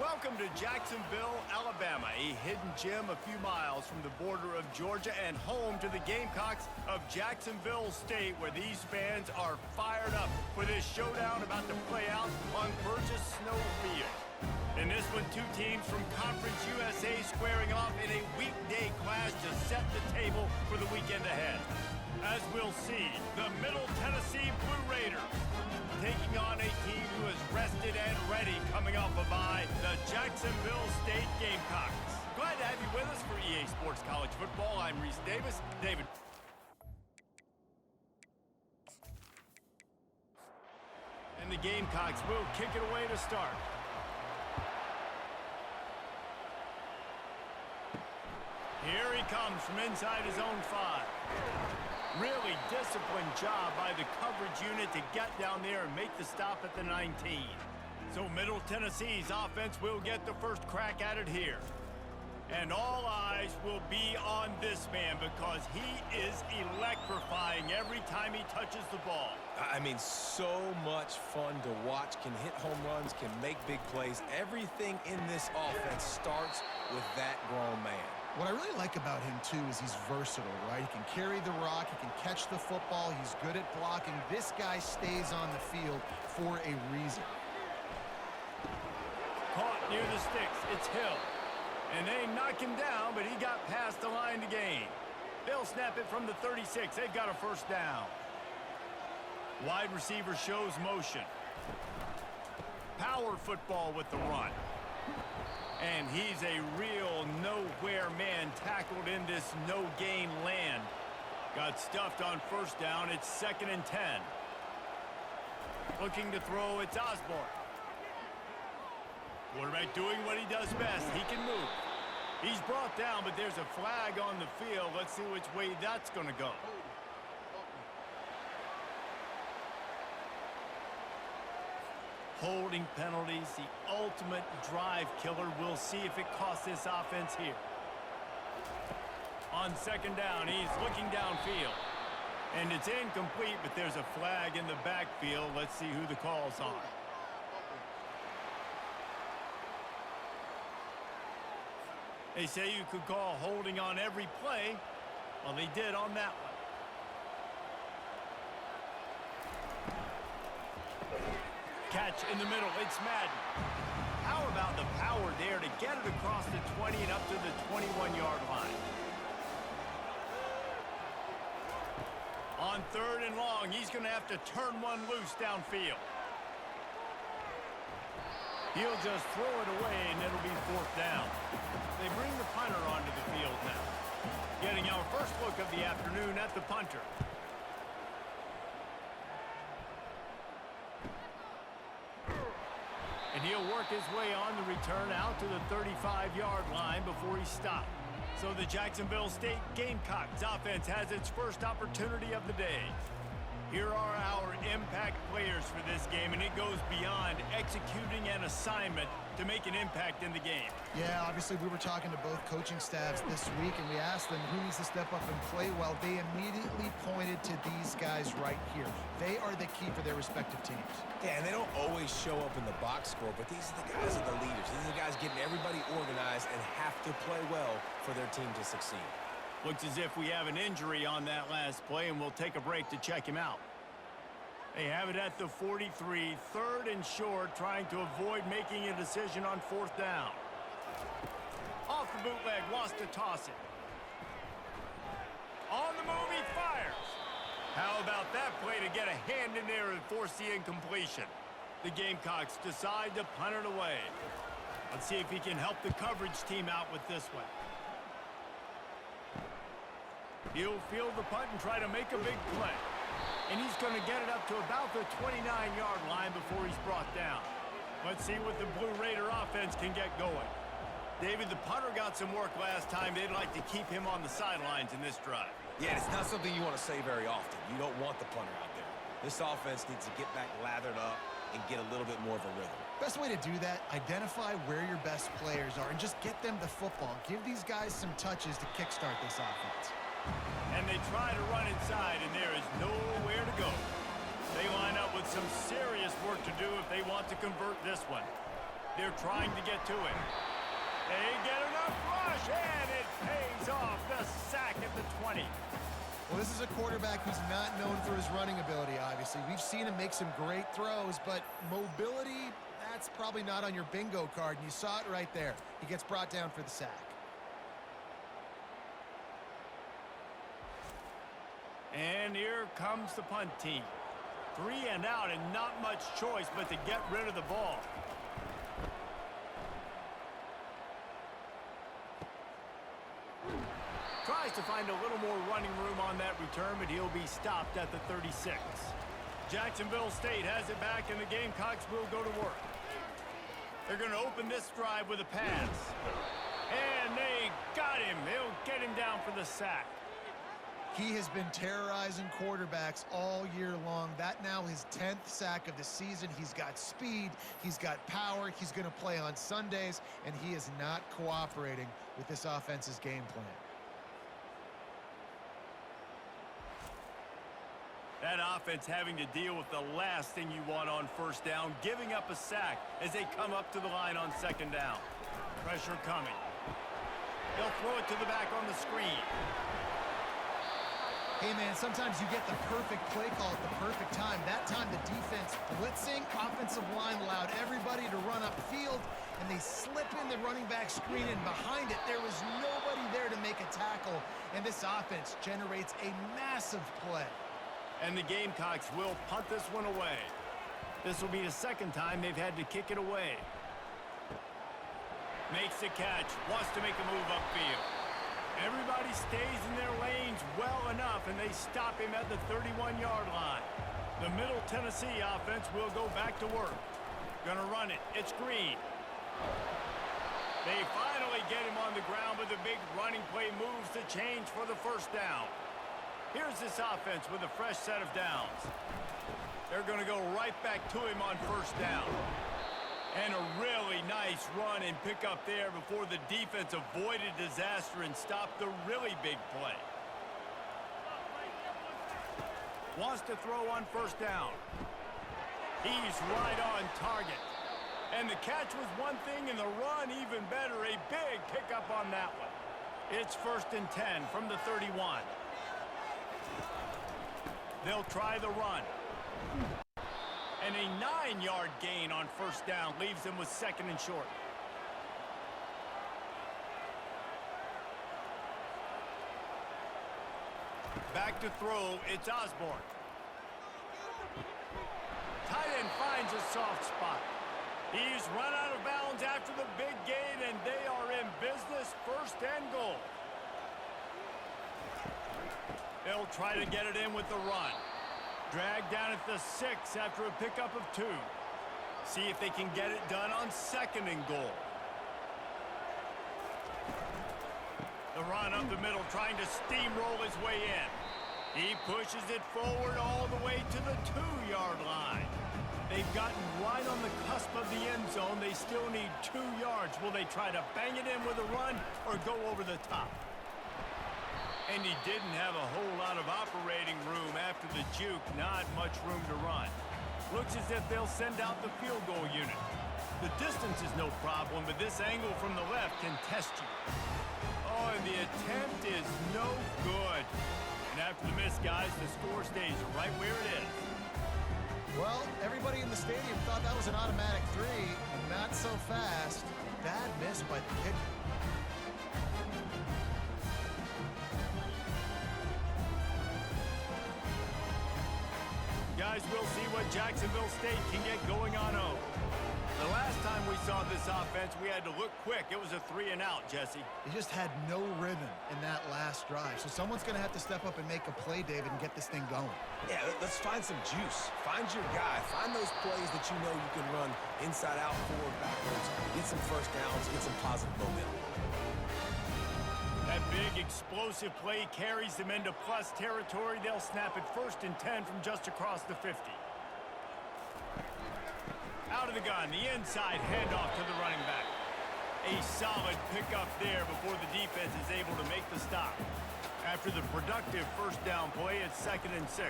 Welcome to Jacksonville, Alabama, a hidden gem a few miles from the border of Georgia and home to the Gamecocks of Jacksonville State, where these fans are fired up for this showdown about to play out on Burgess Snow Field. In this one, two teams from Conference USA squaring off in a weekday clash to set the table for the weekend ahead. As we'll see, the Middle Tennessee Blue Raiders taking on a team who is rested and ready coming off a bye, the Jacksonville State Gamecocks. Glad to have you with us for EA Sports College Football. I'm Reese Davis. David. And the Gamecocks will kick it away to start. Here he comes from inside his own 5. Really disciplined job by the coverage unit to get down there and make the stop at the 19. So Middle Tennessee's offense will get the first crack at it here. And all eyes will be on this man because he is electrifying every time he touches the ball. I mean, so much fun to watch. Can hit home runs, can make big plays. Everything in this offense starts with that grown man. What I really like about him, too, is he's versatile, right? He can carry the rock, he can catch the football, he's good at blocking. This guy stays on the field for a reason. Caught near the sticks, it's Hill. And they knock him down, but he got past the line to gain. They'll snap it from the 36. They've got a first down. Wide receiver shows motion. Power football with the run. And he's a real nowhere man tackled in this no-gain land. Got stuffed on first down. It's 2nd and 10. Looking to throw, it's Osborne. Quarterback doing what he does best. He can move. He's brought down, but there's a flag on the field. Let's see which way that's going to go. Holding penalties, the ultimate drive killer. We'll see if it costs this offense here. On 2nd down, he's looking downfield. And it's incomplete, but there's a flag in the backfield. Let's see who the calls are. They say you could call holding on every play. Well, they did on that one. Catch in the middle, it's Madden. How about the power there to get it across the 20 and up to the 21-yard line? On 3rd and long, he's going to have to turn one loose downfield. He'll just throw it away, and it'll be 4th down. They bring the punter onto the field now. Getting our first look of the afternoon at the punter. And he'll work his way on the return out to the 35-yard line before he's stopped. So the Jacksonville State Gamecocks offense has its first opportunity of the day. Here are our impact players for this game, and it goes beyond executing an assignment to make an impact in the game. Yeah, obviously we were talking to both coaching staffs this week, and we asked them who needs to step up and play well. They immediately pointed to these guys right here. They are the key for their respective teams. Yeah, and they don't always show up in the box score, but these are the guys that are the leaders. These are the guys getting everybody organized and have to play well for their team to succeed. Looks as if we have an injury on that last play, and we'll take a break to check him out. They have it at the 43, 3rd and short, trying to avoid making a decision on 4th down. Off the bootleg, wants to toss it. On the move, he fires. How about that play to get a hand in there and force the incompletion? The Gamecocks decide to punt it away. Let's see if he can help the coverage team out with this one. He'll field the punt and try to make a big play. And he's going to get it up to about the 29-yard line before he's brought down. Let's see what the Blue Raider offense can get going. David, the punter got some work last time. They'd like to keep him on the sidelines in this drive. Yeah, it's not something you want to say very often. You don't want the punter out there. This offense needs to get back lathered up and get a little bit more of a rhythm. Best way to do that, identify where your best players are and just get them the football. Give these guys some touches to kickstart this offense. And they try to run inside, and there is nowhere to go. They line up with some serious work to do if they want to convert this one. They're trying to get to him. They get enough rush, and it pays off. The sack at the 20. Well, this is a quarterback who's not known for his running ability, obviously. We've seen him make some great throws, but mobility, that's probably not on your bingo card, and you saw it right there. He gets brought down for the sack. And here comes the punt team. 3 and out, and not much choice but to get rid of the ball. Tries to find a little more running room on that return, but he'll be stopped at the 36. Jacksonville State has it back, and the Gamecocks will go to work. They're going to open this drive with a pass. And they got him. They'll get him down for the sack. He has been terrorizing quarterbacks all year long. That now his 10th sack of the season. He's got speed. He's got power. He's going to play on Sundays, and he is not cooperating with this offense's game plan. That offense having to deal with the last thing you want on first down, giving up a sack as they come up to the line on second down. Pressure coming. They'll throw it to the back on the screen. Hey, man, sometimes you get the perfect play call at the perfect time. That time the defense blitzing, offensive line allowed everybody to run upfield, and they slip in the running back screen, and behind it there was nobody there to make a tackle, and this offense generates a massive play. And the Gamecocks will punt this one away. This will be the second time they've had to kick it away. Makes the catch, wants to make a move upfield. Everybody stays in their lanes well enough, and they stop him at the 31-yard line. The Middle Tennessee offense will go back to work. Gonna run it. It's Green. They finally get him on the ground, but the big running play moves the change for the first down. Here's this offense with a fresh set of downs. They're going to go right back to him on first down. And a really nice run and pick up there before the defense avoided disaster and stopped the really big play. Wants to throw on first down. He's right on target. And the catch was one thing, and the run even better. A big pickup on that one. It's 1st and 10 from the 31. They'll try the run. And a 9-yard gain on first down leaves them with 2nd and short. Back to throw, it's Osborne. Tight end finds a soft spot. He's run out of bounds after the big gain, and they are in business, 1st and goal. They'll try to get it in with the run. Dragged down at the 6 after a pickup of 2. See if they can get it done on 2nd and goal. The run up the middle, trying to steamroll his way in. He pushes it forward all the way to the 2-yard line. They've gotten right on the cusp of the end zone. They still need 2 yards. Will they try to bang it in with a run or go over the top? And he didn't have a whole lot of operating room after the juke. Not much room to run. Looks as if they'll send out the field goal unit. The distance is no problem, but this angle from the left can test you. Oh, and the attempt is no good. And after the miss, guys, the score stays right where it is. Well, everybody in the stadium thought that was an automatic 3. Not so fast. Bad miss by the kicker. Guys, we'll see what Jacksonville State can get going on home. The last time we saw this offense, we had to look quick. It was a 3 and out, Jesse. He just had no rhythm in that last drive. So someone's going to have to step up and make a play, David, and get this thing going. Yeah, let's find some juice. Find your guy. Find those plays that you know you can run inside out, forward, backwards. Get some first downs, get some positive momentum. That big explosive play carries them into plus territory. They'll snap it 1st and 10 from just across the 50. Out of the gun, the inside handoff to the running back. A solid pickup there before the defense is able to make the stop. After the productive first down play, it's 2nd and 6.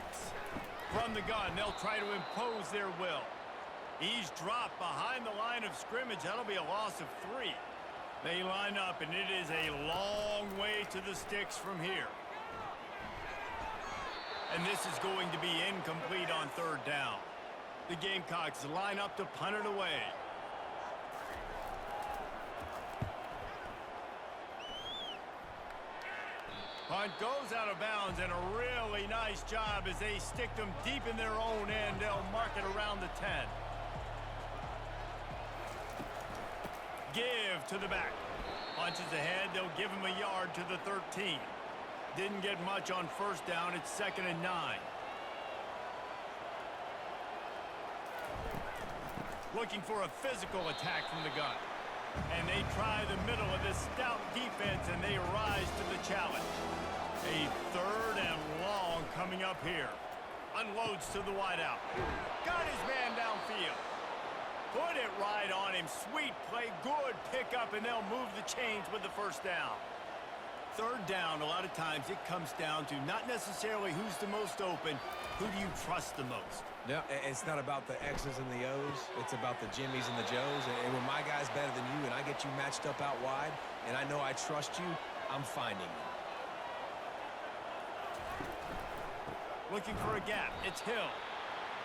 From the gun, they'll try to impose their will. He's dropped behind the line of scrimmage. That'll be a loss of 3. They line up, and it is a long way to the sticks from here. And this is going to be incomplete on 3rd down. The Gamecocks line up to punt it away. Punt goes out of bounds, and a really nice job as they stick them deep in their own end. They'll mark it around the 10. Give to the back. Punches ahead. They'll give him a yard to the 13. Didn't get much on 1st down. It's 2nd and 9. Looking for a physical attack from the gun. And they try the middle of this stout defense, and they rise to the challenge. A 3rd and long coming up here. Unloads to the wideout. Got his man downfield. Put it right on him. Sweet play. Good pickup, and they'll move the chains with the 1st down. 3rd down, a lot of times it comes down to not necessarily who's the most open, who do you trust the most? No, it's not about the X's and the O's. It's about the Jimmies and the Joes. And when my guy's better than you and I get you matched up out wide, and I know I trust you, I'm finding you. Looking for a gap. It's Hill.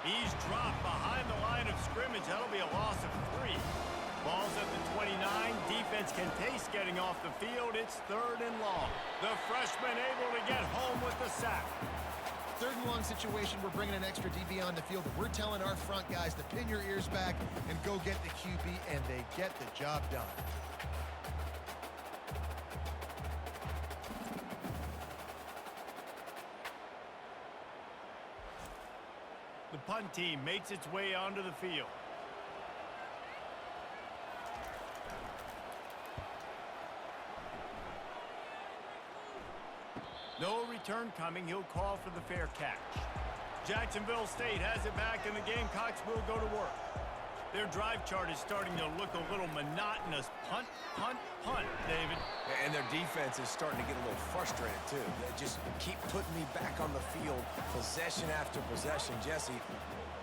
He's dropped behind the line of scrimmage. That'll be a loss of 3. Ball's at the 29. Defense can taste getting off the field. It's 3rd and long. The freshman able to get home with the sack. 3rd and long situation. We're bringing an extra DB on the field. We're telling our front guys to pin your ears back and go get the QB, and they get the job done. The punt team makes its way onto the field. No return coming. He'll call for the fair catch. Jacksonville State has it back, and the Gamecocks will go to work. Their drive chart is starting to look a little monotonous. Punt, punt, punt, David. And their defense is starting to get a little frustrated, too. They just keep putting me back on the field, possession after possession. Jesse,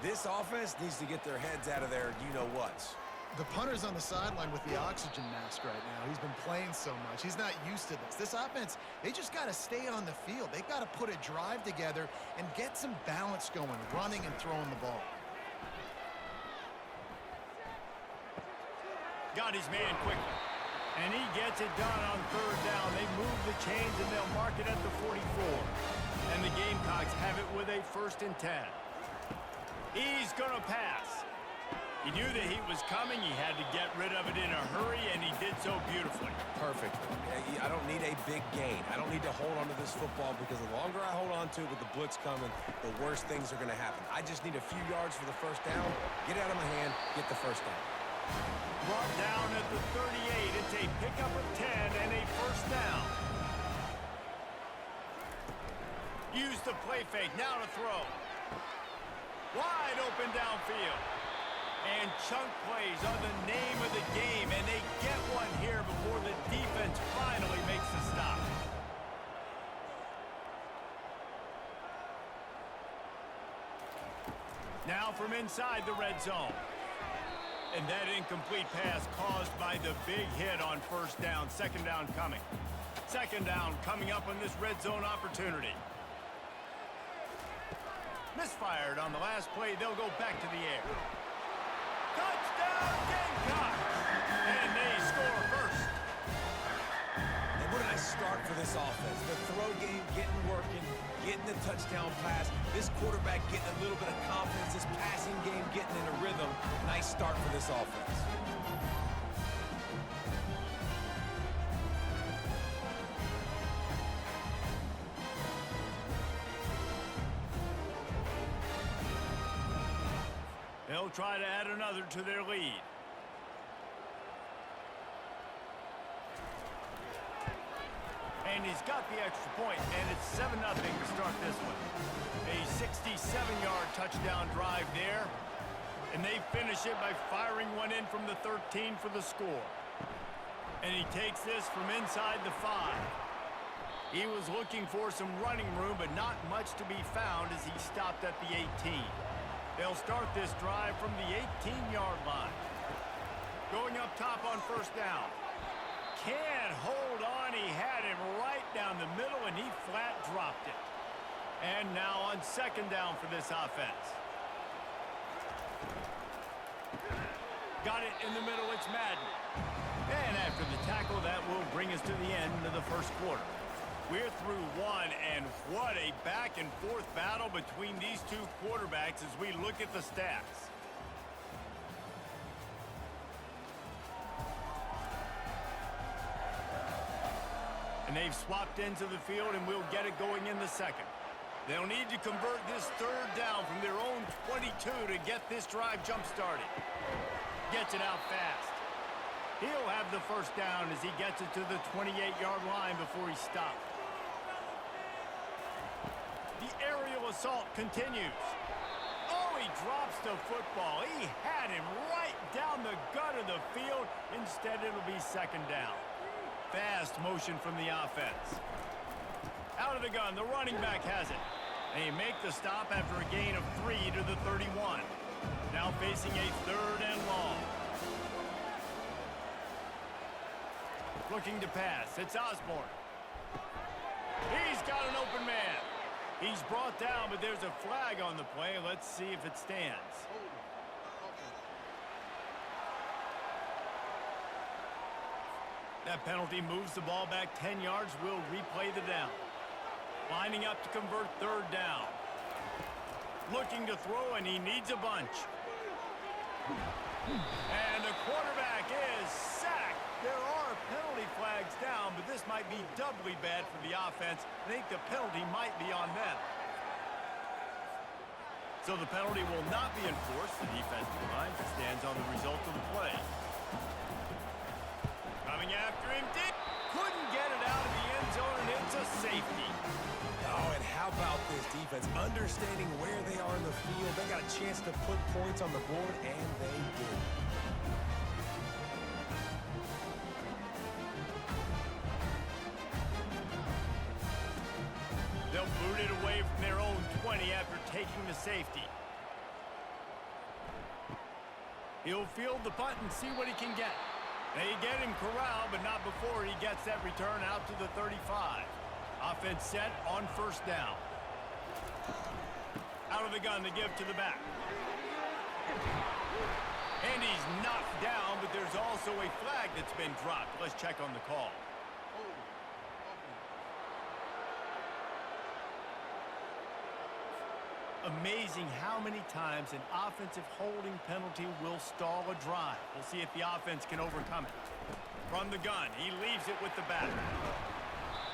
this offense needs to get their heads out of their you-know-whats. The punter's on the sideline with the oxygen mask right now. He's been playing so much. He's not used to this. This offense, they just got to stay on the field. They've got to put a drive together and get some balance going, running and throwing the ball. Got his man quickly. And he gets it done on 3rd down. They move the chains, and they'll mark it at the 44. And the Gamecocks have it with a 1st and 10. He's going to pass. He knew the heat was coming. He had to get rid of it in a hurry, and he did so beautifully. Perfect. I don't need a big gain. I don't need to hold on to this football because the longer I hold on to it with the blitz coming, the worse things are going to happen. I just need a few yards for the 1st down, get it out of my hand, get the 1st down. Brought down at the 38. It's a pickup of 10 and a 1st down. Use the play fake. Now to throw. Wide open downfield. And chunk plays are the name of the game, and they get one here before the defense finally makes the stop. Now from inside the red zone. And that incomplete pass caused by the big hit on 1st down. 2nd down coming. 2nd down coming up on this red zone opportunity. Misfired on the last play. They'll go back to the air. Touchdown Gamecocks! And they score first. And what a nice start for this offense. The throw game getting working, getting the touchdown pass. This quarterback getting a little bit of confidence. This passing game getting in a rhythm. Nice start for this offense. They'll try to add another to their lead. And he's got the extra point, and it's 7-0 to start this one. A 67-yard touchdown drive there, and they finish it by firing one in from the 13 for the score. And he takes this from inside the 5. He was looking for some running room, but not much to be found as he stopped at the 18. They'll start this drive from the 18-yard line. Going up top on first down. Can't hold on. He had him right down the middle, and he flat dropped it. And now on second down for this offense. Got it in the middle. It's Madden. And after the tackle, that will bring us to the end of the first quarter. We're through one, and what a back-and-forth battle between these two quarterbacks as we look at the stats. And they've swapped into the field, and we'll get it going in the second. They'll need to convert this third down from their own 22 to get this drive jump-started. Gets it out fast. He'll have the first down as he gets it to the 28-yard line before he stopped. The aerial assault continues. Oh, he drops the football. He had him right down the gut of the field. Instead, it'll be second down. Fast motion from the offense. Out of the gun, the running back has it. They make the stop after a gain of 3 to the 31. Now facing a third and long. Looking to pass. It's Osborne. He's got an open man. He's brought down, but there's a flag on the play. Let's see if it stands. That penalty moves the ball back 10 yards. We'll replay the down. Lining up to convert third down. Looking to throw, and he needs a bunch. And the quarterback is sacked. There are penalty flags down, but this might be doubly bad for the offense. I think the penalty might be on them. So the penalty will not be enforced. The defensive line stands on the result of the play. Coming after him, deep. Couldn't get it out of the end zone, and it's a safety. Oh, and how about this defense? Understanding where they are in the field. They got a chance to put points on the board, and they did. They'll boot it away from their own 20 after taking the safety. He'll field the punt and see what he can get. They get him corralled, but not before he gets that return out to the 35. Offense set on first down. Out of the gun to give to the back. And he's knocked down, but there's also a flag that's been dropped. Let's check on the call. Amazing how many times an offensive holding penalty will stall a drive. We'll see if the offense can overcome it. From the gun, he leaves it with the back.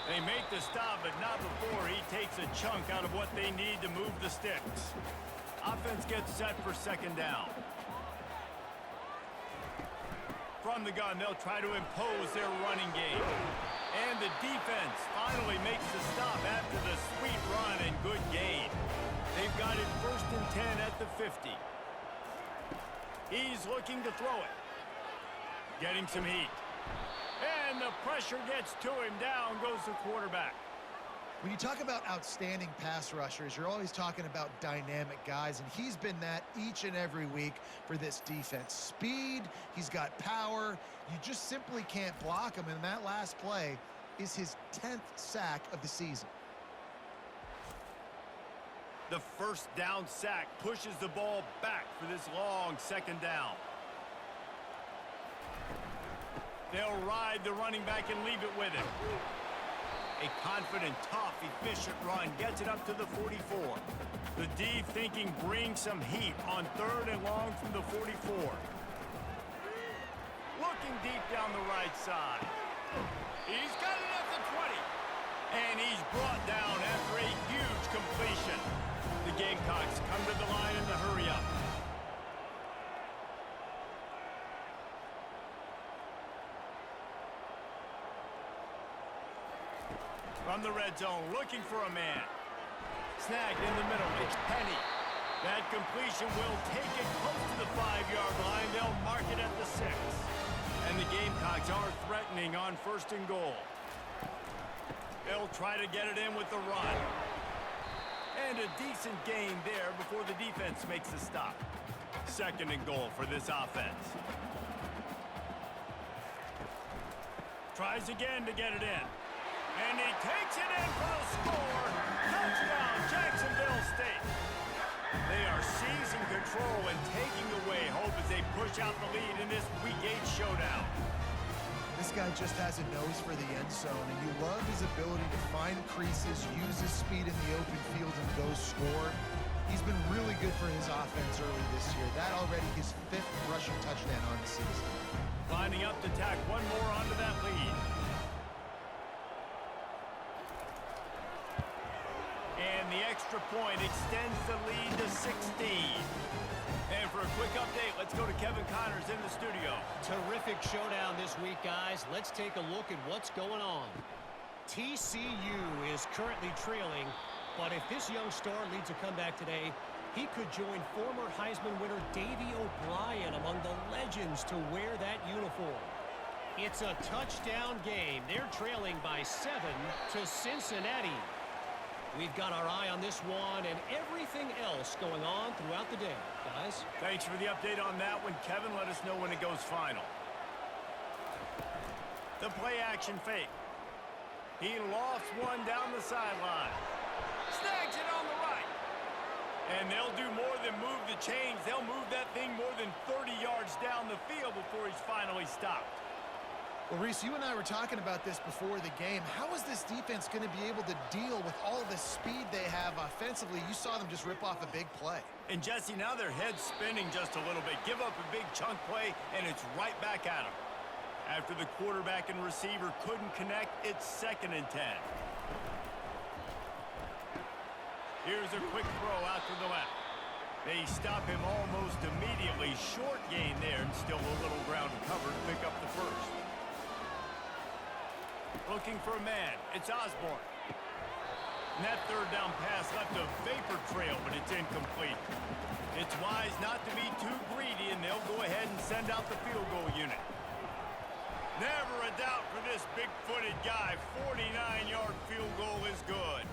They make the stop, but not before he takes a chunk out of what they need to move the sticks. Offense gets set for second down. From the gun, they'll try to impose their running game. And the defense finally makes the stop after the sweet run and good gain. They've got it first and 10 at the 50. He's looking to throw it. Getting some heat. And the pressure gets to him. Down goes the quarterback. When you talk about outstanding pass rushers, you're always talking about dynamic guys, and he's been that each and every week for this defense. Speed, he's got power. You just simply can't block him, and that last play is his 10th sack of the season. The first down sack pushes the ball back for this long second down. They'll ride the running back and leave it with him. A confident, tough, efficient run gets it up to the 44. The D thinking brings some heat on third and long from the 44. Looking deep down the right side. He's got it at the 20. And he's brought down after a huge completion. The Gamecocks come to the line in the hurry-up. From the red zone, looking for a man. Snagged in the middle, it's Penny. That completion will take it close to the 5-yard line. They'll mark it at the 6. And the Gamecocks are threatening on first and goal. They'll try to get it in with the run. And a decent gain there before the defense makes a stop. 2nd and goal for this offense. Tries again to get it in. And he takes it in for the score. Touchdown, Jacksonville State. They are seizing control and taking away hope as they push out the lead in this Week 8 showdown. This guy just has a nose for the end zone, and you love his ability to find creases, use his speed in the open field, and go score. He's been really good for his offense early this year. That already his 5th rushing touchdown on the season. Lining up to tack one more onto that lead. And the extra point extends the lead to 16. And for a quick update, let's go to Kevin Connors in the studio. Terrific showdown this week, guys. Let's take a look at what's going on. TCU is currently trailing, but if this young star leads a comeback today, he could join former Heisman winner Davey O'Brien among the legends to wear that uniform. It's a touchdown game. They're trailing by 7 to Cincinnati. We've got our eye on this one and everything else going on throughout the day, guys. Thanks for the update on that one, Kevin. Let us know when it goes final. The play action fake. He lofts one down the sideline. Snags it on the right. And they'll do more than move the chains. They'll move that thing more than 30 yards down the field before he's finally stopped. Well, Reese, you and I were talking about this before the game. How is this defense going to be able to deal with all the speed they have offensively? You saw them just rip off a big play. And, Jesse, now their head's spinning just a little bit. Give up a big chunk play, and it's right back at them. After the quarterback and receiver couldn't connect, it's 2nd and 10. Here's a quick throw out to the left. They stop him almost immediately. Short gain there, and still a little ground covered to pick up the first. Looking for a man. It's Osborne. And that 3rd down pass left a vapor trail, but it's incomplete. It's wise not to be too greedy, and they'll go ahead and send out the field goal unit. Never a doubt for this big-footed guy. 49-yard field goal is good.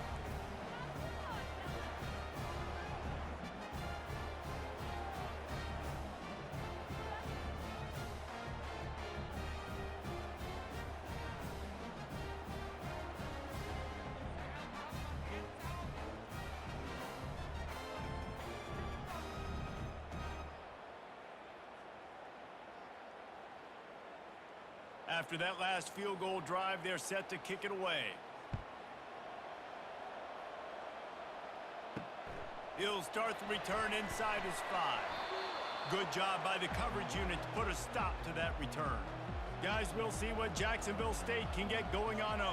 After that last field goal drive, they're set to kick it away. He'll start the return inside his 5. Good job by the coverage unit to put a stop to that return. Guys, we'll see what Jacksonville State can get going on 0.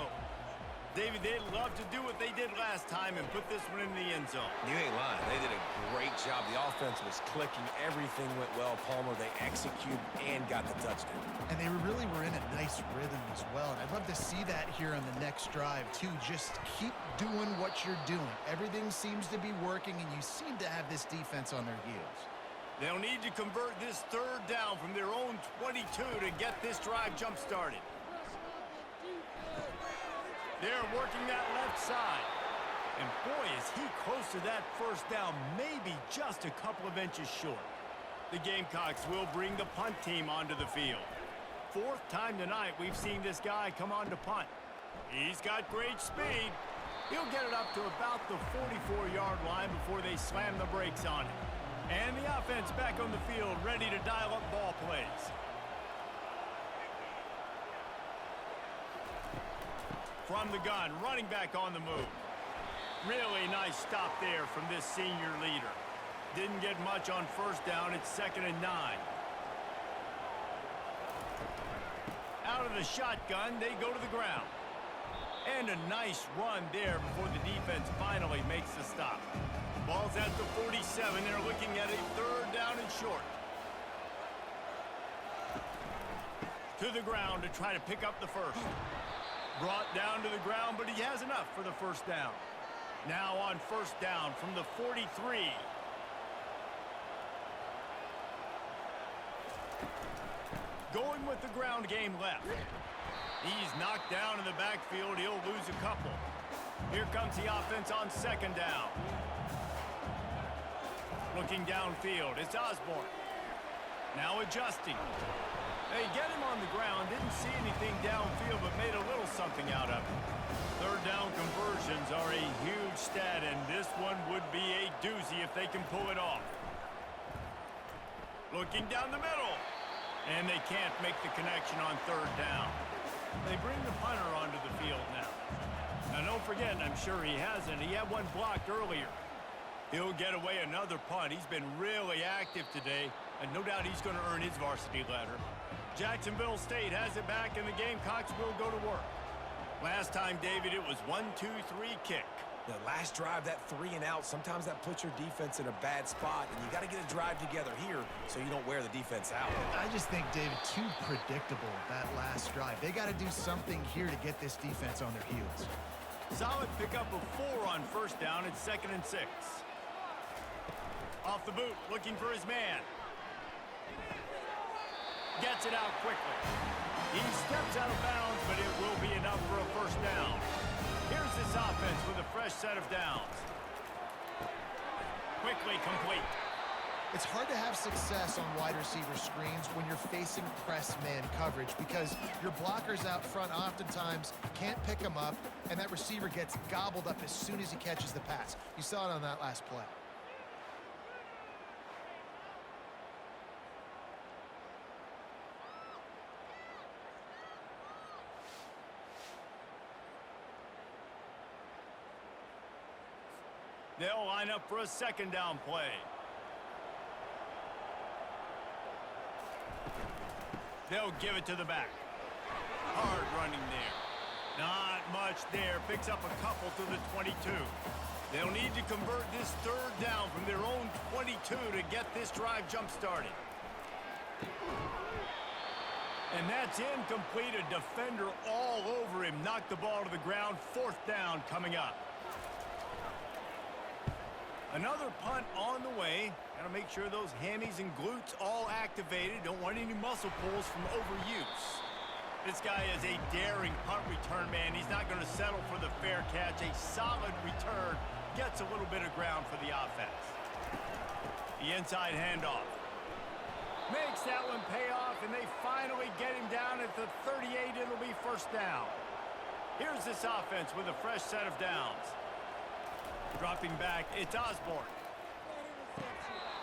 David, they'd love to do what they did last time and put this one in the end zone. You ain't lying. They did a great job. The offense was clicking. Everything went well. Palmer, they executed and got the touchdown. And they really were in a nice rhythm as well. And I'd love to see that here on the next drive, too. Just keep doing what you're doing. Everything seems to be working, and you seem to have this defense on their heels. They'll need to convert this 3rd down from their own 22 to get this drive jump-started. They're working that left side. And boy, is he close to that 1st down, maybe just a couple of inches short. The Gamecocks will bring the punt team onto the field. 4th time tonight we've seen this guy come on to punt. He's got great speed. He'll get it up to about the 44-yard line before they slam the brakes on it. And the offense back on the field, ready to dial up ball plays. From the gun, running back on the move. Really nice stop there from this senior leader. Didn't get much on 1st down. It's 2nd and 9. Out of the shotgun, they go to the ground. And a nice run there before the defense finally makes the stop. Ball's at the 47. They're looking at a 3rd down and short. To the ground to try to pick up the first. Brought down to the ground, but he has enough for the 1st down. Now on 1st down from the 43. Going with the ground game left. He's knocked down in the backfield. He'll lose a couple. Here comes the offense on second down. Looking downfield, it's Osborne. Now adjusting. They get him on the ground, didn't see anything downfield, but made a little something out of it. Third down conversions are a huge stat, and this one would be a doozy if they can pull it off. Looking down the middle. And they can't make the connection on third down. They bring the punter onto the field now. Now, don't forget, I'm sure he hasn't. He had one blocked earlier. He'll get away another punt. He's been really active today, and no doubt he's going to earn his varsity ladder. Jacksonville State has it back, and the Gamecocks will go to work. Last time, David, it was 1-2-3 kick. The last drive, that 3 and out, sometimes that puts your defense in a bad spot, and you got to get a drive together here so you don't wear the defense out. I just think, David, too predictable, that last drive. They got to do something here to get this defense on their heels. Solid pickup of 4 on first down. It's 2nd and 6. Off the boot, looking for his man. Gets it out quickly. He steps out of bounds, but it will be enough for a first down. Here's this offense with a fresh set of downs. Quickly complete. It's hard to have success on wide receiver screens when you're facing press man coverage because your blockers out front oftentimes can't pick them up, and that receiver gets gobbled up as soon as he catches the pass. You saw it on that last play. They'll line up for a second down play. They'll give it to the back. Hard running there. Not much there. Picks up a couple to the 22. They'll need to convert this third down from their own 22 to get this drive jump-started. And that's incomplete. A defender all over him. Knocked the ball to the ground. 4th down coming up. Another punt on the way. Got to make sure those hammies and glutes all activated. Don't want any muscle pulls from overuse. This guy is a daring punt return man. He's not going to settle for the fair catch. A solid return. Gets a little bit of ground for the offense. The inside handoff. Makes that one pay off, and they finally get him down at the 38. It'll be first down. Here's this offense with a fresh set of downs. Dropping back, it's Osborne.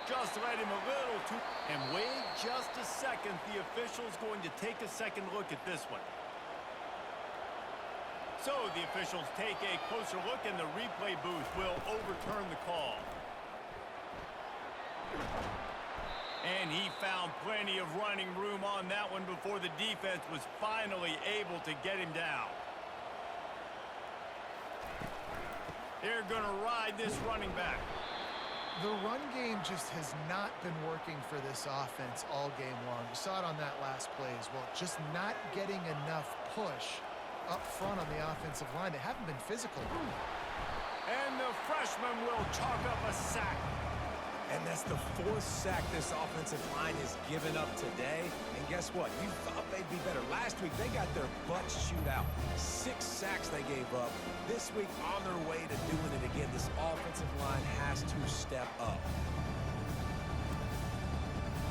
Just let him a little too. And wait just a second. The official's going to take a second look at this one. So the officials take a closer look, and the replay booth will overturn the call. And he found plenty of running room on that one before the defense was finally able to get him down. They're going to ride this running back. The run game just has not been working for this offense all game long. You saw it on that last play as well. Just not getting enough push up front on the offensive line. They haven't been physical. And the freshman will chalk up a sack. And that's the 4th sack this offensive line has given up today. And guess what? You thought they'd be better. Last week, they got their butts chewed out. 6 sacks they gave up. This week, on their way to doing it again, this offensive line has to step up.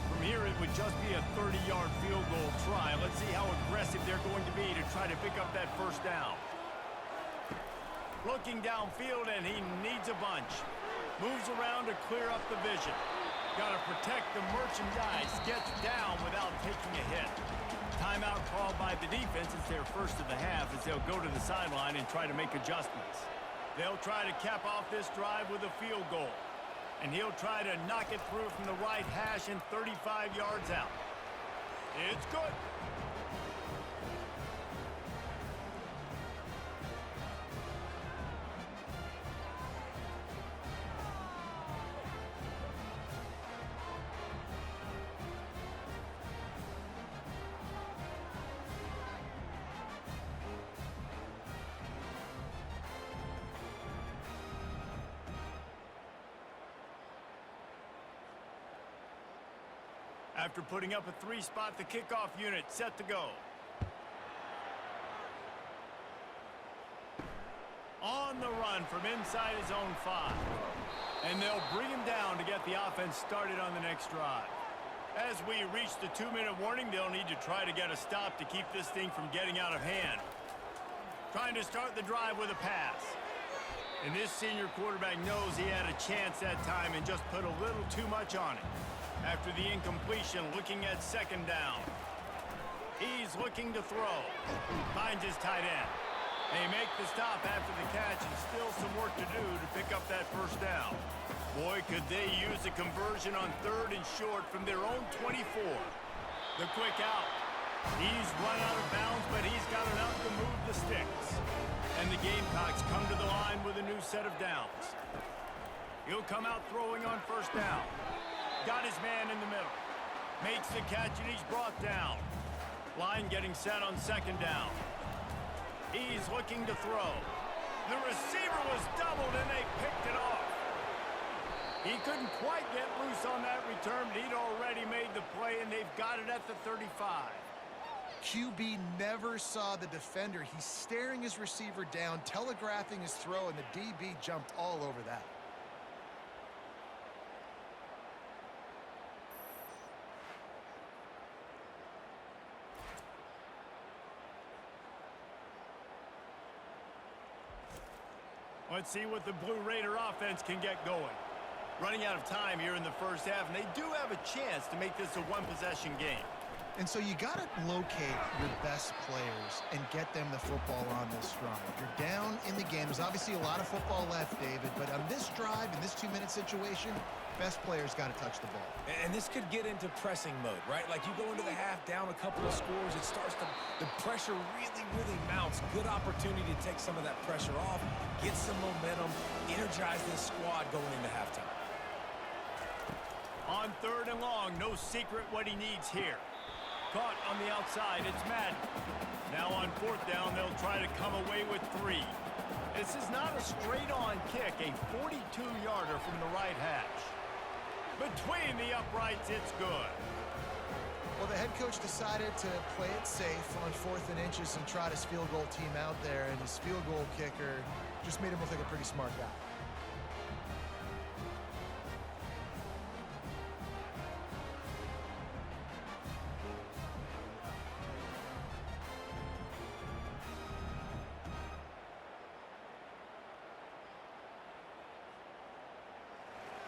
From here, it would just be a 30-yard field goal try. Let's see how aggressive they're going to be to try to pick up that first down. Looking downfield, and he needs a bunch. Moves around to clear up the vision. Got to protect the merchandise. Gets down without taking a hit. Timeout called by the defense. It's their first of the half as they'll go to the sideline and try to make adjustments. They'll try to cap off this drive with a field goal. And he'll try to knock it through from the right hash and 35 yards out. It's good. After putting up a 3-spot, the kickoff unit set to go. On the run from inside his own 5. And they'll bring him down to get the offense started on the next drive. As we reach the 2-minute warning, they'll need to try to get a stop to keep this thing from getting out of hand. Trying to start the drive with a pass. And this senior quarterback knows he had a chance that time and just put a little too much on it. After the incompletion, looking at 2nd down. He's looking to throw. Finds his tight end. They make the stop after the catch and still some work to do to pick up that 1st down. Boy, could they use a conversion on 3rd and short from their own 24. The quick out. He's run out of bounds, but he's got enough to move the sticks. And the Gamecocks come to the line with a new set of downs. He'll come out throwing on 1st down. Got his man in the middle. Makes the catch and he's brought down. Line getting set on 2nd down. He's looking to throw. The receiver was doubled and they picked it off. He couldn't quite get loose on that return, but he'd already made the play and they've got it at the 35. QB never saw the defender. He's staring his receiver down, telegraphing his throw, and the DB jumped all over that. Let's see what the Blue Raider offense can get going. Running out of time here in the 1st half, and they do have a chance to make this a 1-possession game. And so you got to locate your best players and get them the football on this run. You're down in the game. There's obviously a lot of football left, David, but on this drive, in this 2-minute situation, best players got to touch the ball. And this could get into pressing mode, right? Like you go into the half down a couple of scores, it starts to, the pressure really mounts. Good opportunity to take some of that pressure off, get some momentum, energize this squad going into halftime. On 3rd and long, no secret what he needs here. Caught on the outside, it's Madden. Now on 4th down, they'll try to come away with 3. This is not a straight-on kick, a 42-yarder from the right hash. Between the uprights, it's good. Well, the head coach decided to play it safe on 4th and inches and trot his field goal team out there, and his field goal kicker just made him look like a pretty smart guy.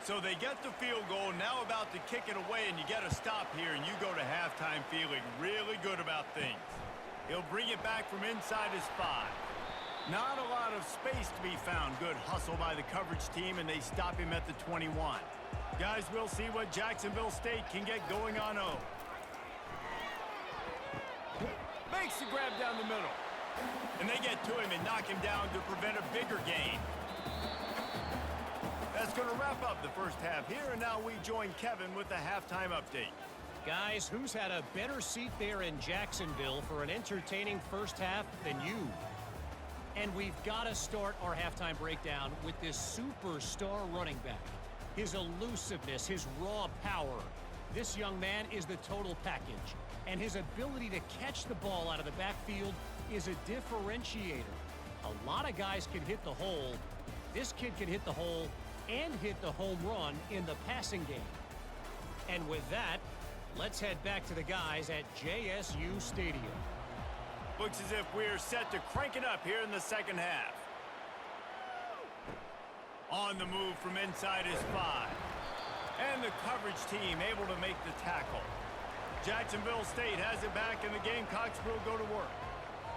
So they get the field goal, now about to kick it away, and you get a stop here, and you go to halftime feeling really good about things. He'll bring it back from inside his 5. Not a lot of space to be found. Good hustle by the coverage team, and they stop him at the 21. Guys, we'll see what Jacksonville State can get going on 0. Makes the grab down the middle. And they get to him and knock him down to prevent a bigger gain. That's going to wrap up the 1st half here, and now we join Kevin with the halftime update. Guys, who's had a better seat there in Jacksonville for an entertaining 1st half than you? And we've got to start our halftime breakdown with this superstar running back. His elusiveness, his raw power. This young man is the total package, and his ability to catch the ball out of the backfield is a differentiator. A lot of guys can hit the hole. This kid can hit the hole and hit the home run in the passing game. And with that, let's head back to the guys at JSU Stadium. Looks as if we're set to crank it up here in the 2nd half. On the move from inside his 5. And the coverage team able to make the tackle. Jacksonville State has it back, and the Gamecocks will go to work.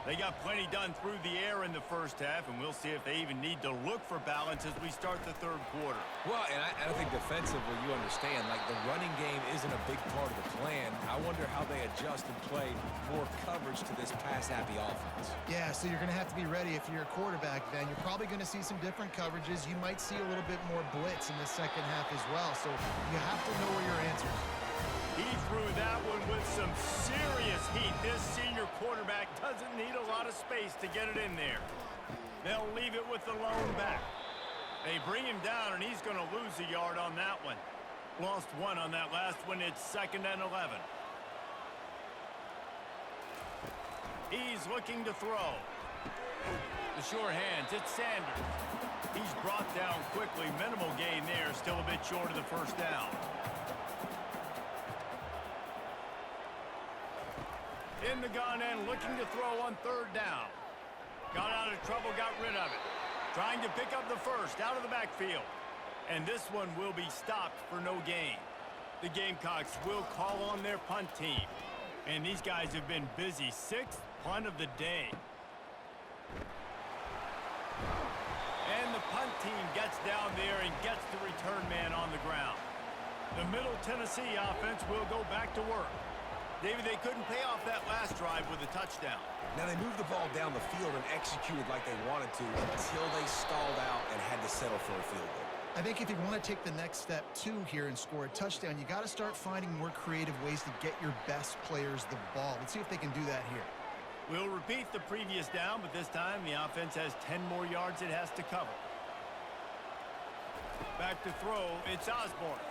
They got plenty done through the air in the 1st half, and we'll see if they even need to look for balance as we start the 3rd quarter. Well, and I think defensively, you understand, like the running game isn't a big part of the plan. I wonder how they adjust and play more coverage to this pass-happy offense. Yeah, so you're going to have to be ready if you're a quarterback, then. You're probably going to see some different coverages. You might see a little bit more blitz in the 2nd half as well, so you have to know where your answers are. He threw that one with some serious heat. This senior quarterback doesn't need a lot of space to get it in there. They'll leave it with the lone back. They bring him down, and he's going to lose a yard on that one. Lost 1 on that last one. It's 2nd and 11. He's looking to throw. The sure hands, it's Sanders. He's brought down quickly. Minimal gain there, still a bit short of the first down. In the gun and looking to throw on third down. Got out of trouble, got rid of it. Trying to pick up the first out of the backfield. And this one will be stopped for no gain. The Gamecocks will call on their punt team. And these guys have been busy. 6th punt of the day. And the punt team gets down there and gets the return man on the ground. The Middle Tennessee offense will go back to work. David, they couldn't pay off that last drive with a touchdown. Now, they moved the ball down the field and executed like they wanted to until they stalled out and had to settle for a field goal. I think if you want to take the next step, too, here and score a touchdown, you got to start finding more creative ways to get your best players the ball. Let's see if they can do that here. We'll repeat the previous down, but this time the offense has 10 more yards it has to cover. Back to throw, it's Osborne.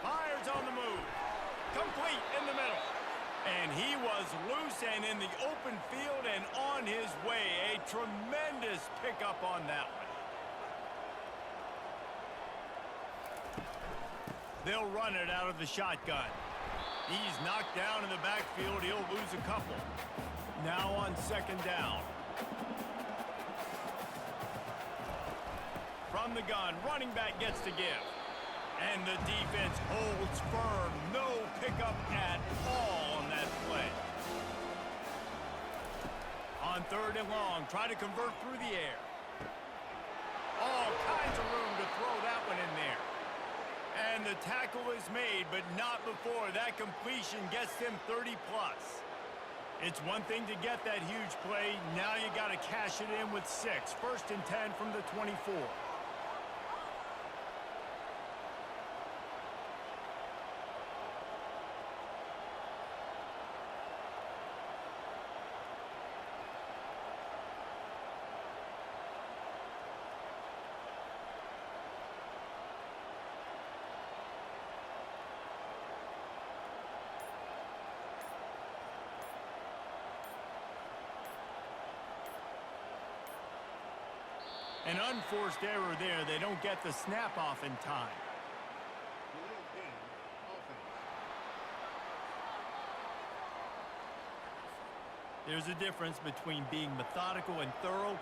Fires on the move. Complete in the middle. And he was loose and in the open field and on his way. A tremendous pickup on that one. They'll run it out of the shotgun. He's knocked down in the backfield. He'll lose a couple. Now on second down. From the gun, running back gets to give. And the defense holds firm. No pickup at all on that play. On third and long, try to convert through the air. All kinds of room to throw that one in there. And the tackle is made, but not before that completion gets them 30+. It's one thing to get that huge play. Now you got to cash it in with 6. 1st and 10 from the 24. An unforced error there. They don't get the snap off in time. There's a difference between being methodical and thorough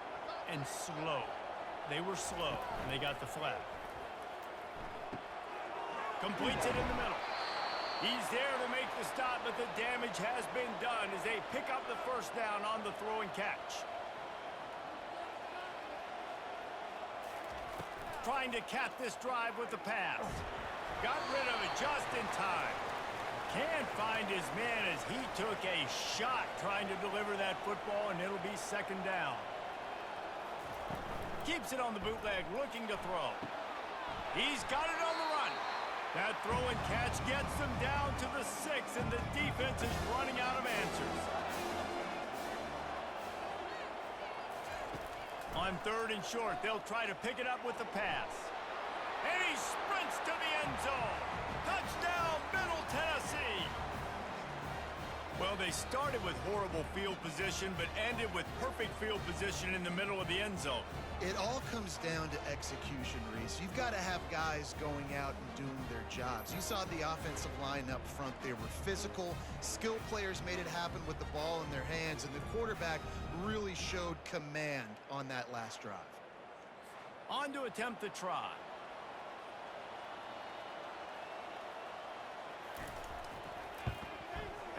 and slow. They were slow, and they got the flag. Completes it in the middle. He's there to make the stop, but the damage has been done as they pick up the first down on the throw and catch. Trying to cap this drive with the pass. Got rid of it just in time. Can't find his man as he took a shot trying to deliver that football, and it'll be second down. Keeps it on the bootleg, looking to throw. He's got it on the run. That throw and catch gets them down to the 6, and the defense is running out of answers. On third and short, they'll try to pick it up with the pass. And he sprints to the end zone. Touchdown, Middle Tennessee. Well, they started with horrible field position, but ended with perfect field position in the middle of the end zone. It all comes down to execution, Reese. You've got to have guys going out and doing their jobs. You saw the offensive line up front. They were physical. Skilled players made it happen with the ball in their hands, and the quarterback really showed command on that last drive. On to attempt the try.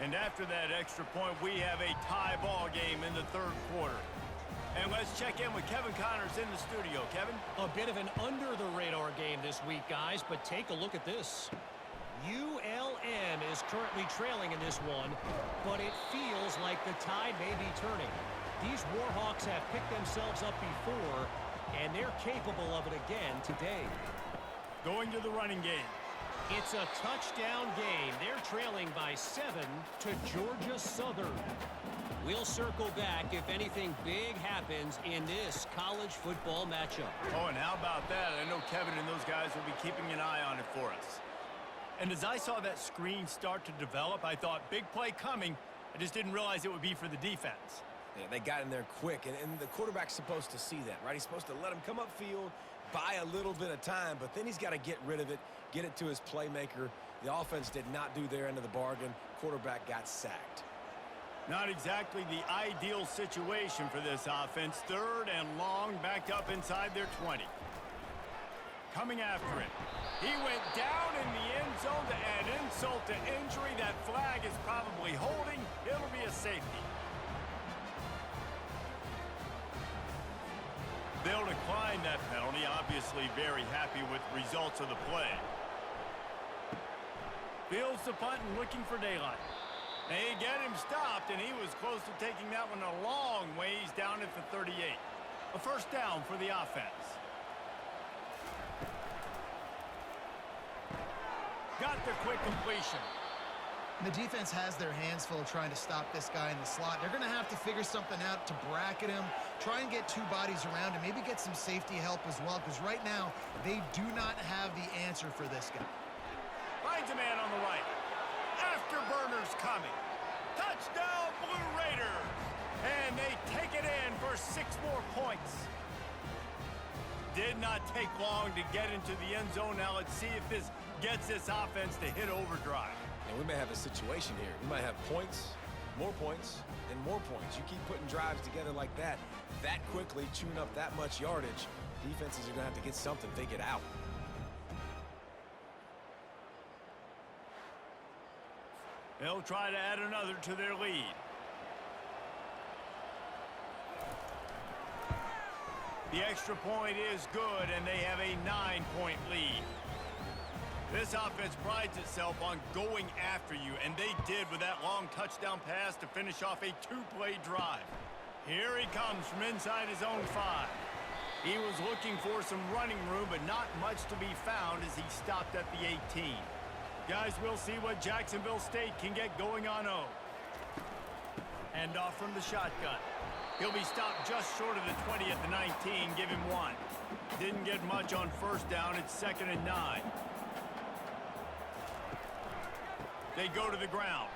And after that extra point, we have a tie ball game in the third quarter. And let's check in with Kevin Connors in the studio. Kevin? A bit of an under-the-radar game this week, guys, but take a look at this. ULM is currently trailing in this one, but it feels like the tide may be turning. These Warhawks have picked themselves up before, and they're capable of it again today. Going to the running game. It's a touchdown game. They're trailing by 7 to Georgia Southern. We'll circle back if anything big happens in this college football matchup. Oh, and how about that? I know Kevin and those guys will be keeping an eye on it for us. And as I saw that screen start to develop, I thought, big play coming. I just didn't realize it would be for the defense. Yeah, they got in there quick, and the quarterback's supposed to see that, right? He's supposed to let him come upfield, buy a little bit of time, but then he's got to get rid of it, get it to his playmaker. The offense did not do their end of the bargain. Quarterback got sacked. Not exactly the ideal situation for this offense. 3rd and long, backed up inside their 20. Coming after it. He went down in the end zone to add insult to injury. That flag is probably holding. It'll be a safety. They'll decline that penalty. Obviously very happy with the results of the play. Fields the punt and looking for daylight. They get him stopped, and he was close to taking that one a long ways down at the 38. A first down for the offense. Got the quick completion. The defense has their hands full trying to stop this guy in the slot. They're going to have to figure something out to bracket him, try and get 2 bodies around him, maybe get some safety help as well, because right now they do not have the answer for this guy. Finds a man on the right. Afterburners coming. Touchdown, Blue Raiders! And they take it in for 6 more points. Did not take long to get into the end zone. Now let's see if this gets this offense to hit overdrive. And we may have a situation here. We might have points, and more points. You keep putting drives together like that quickly, chewing up that much yardage, defenses are going to have to get something figured out. They'll try to add another to their lead. The extra point is good, and they have a 9-point lead. This offense prides itself on going after you, and they did with that long touchdown pass to finish off a 2-play drive. Here he comes from inside his own 5. He was looking for some running room, but not much to be found as he stopped at the 18. Guys, we'll see what Jacksonville State can get going on O. Hand off from the shotgun. He'll be stopped just short of the 20 at the 19. Give him 1. Didn't get much on first down. It's 2nd and 9. They go to the ground.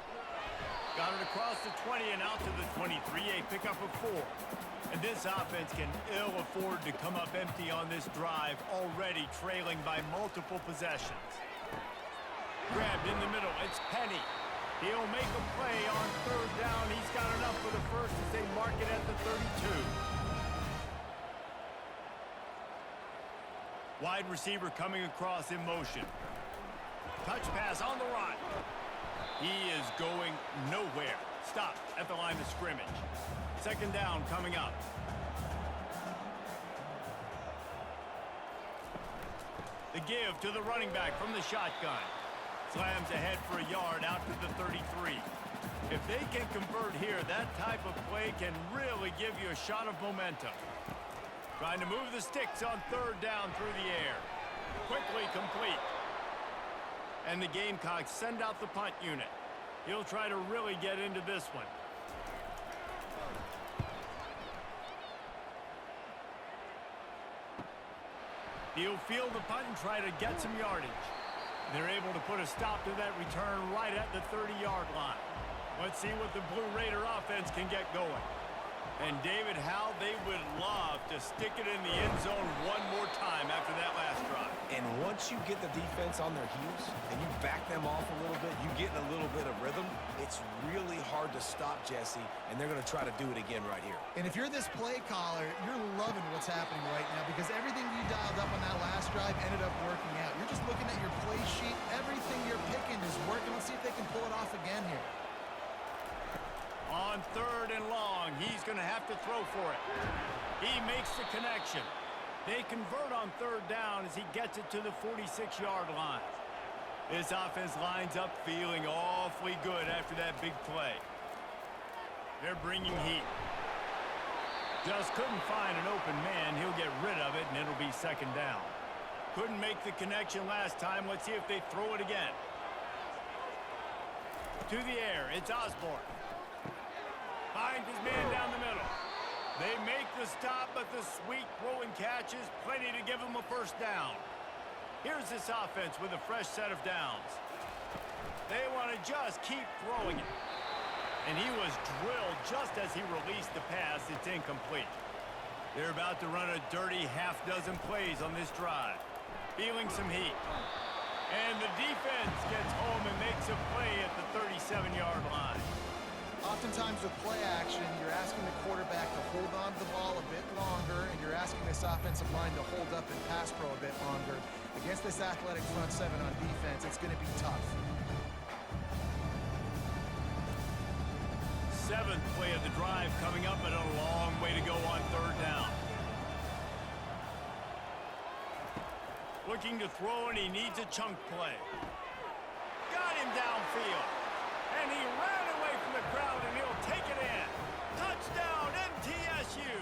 Got it across the 20 and out to the 23. A pickup of 4. And this offense can ill afford to come up empty on this drive, already trailing by multiple possessions. Grabbed in the middle. It's Penny. He'll make a play on 3rd down. He's got enough for the first as they mark it at the 32. Wide receiver coming across in motion. Touch pass on the run. He is going nowhere. Stopped at the line of scrimmage. 2nd down coming up. The give to the running back from the shotgun. Slams ahead for a yard out to the 33. If they can convert here, that type of play can really give you a shot of momentum. Trying to move the sticks on 3rd down through the air. Quickly complete. And the Gamecocks send out the punt unit. He'll try to really get into this one. He'll field the punt and try to get some yardage. They're able to put a stop to that return right at the 30-yard line. Let's see what the Blue Raider offense can get going. And David, how they would love to stick it in the end zone one more time after that last drive. And once you get the defense on their heels and you back them off a little bit, you get in a little bit of rhythm, it's really hard to stop, Jesse, and they're going to try to do it again right here. And if you're this play caller, you're loving what's happening right now because everything you dialed up on that last drive ended up working out. You're just looking at your play sheet. Everything you're picking is working. Let's see if they can pull it off again here. On 3rd and long, he's going to have to throw for it. He makes the connection. They convert on 3rd down as he gets it to the 46-yard line. This offense lines up feeling awfully good after that big play. They're bringing heat. Just couldn't find an open man. He'll get rid of it, and it'll be 2nd down. Couldn't make the connection last time. Let's see if they throw it again. To the air, it's Osborne. Finds his man down the middle. They make the stop, but the sweet throw and catch is plenty to give them a first down. Here's this offense with a fresh set of downs. They want to just keep throwing it. And he was drilled just as he released the pass. It's incomplete. They're about to run a dirty half-dozen plays on this drive. Feeling some heat. And the defense gets home and makes a play at the 37-yard line. Oftentimes with play action, you're asking the quarterback to hold on to the ball a bit longer, and you're asking this offensive line to hold up and pass pro a bit longer. Against this athletic front seven on defense, it's going to be tough. Seventh play of the drive coming up, and a long way to go on third down. Looking to throw, and he needs a chunk play. Got him downfield. And he ran away from the crowd, and he'll take it in. Touchdown, MTSU.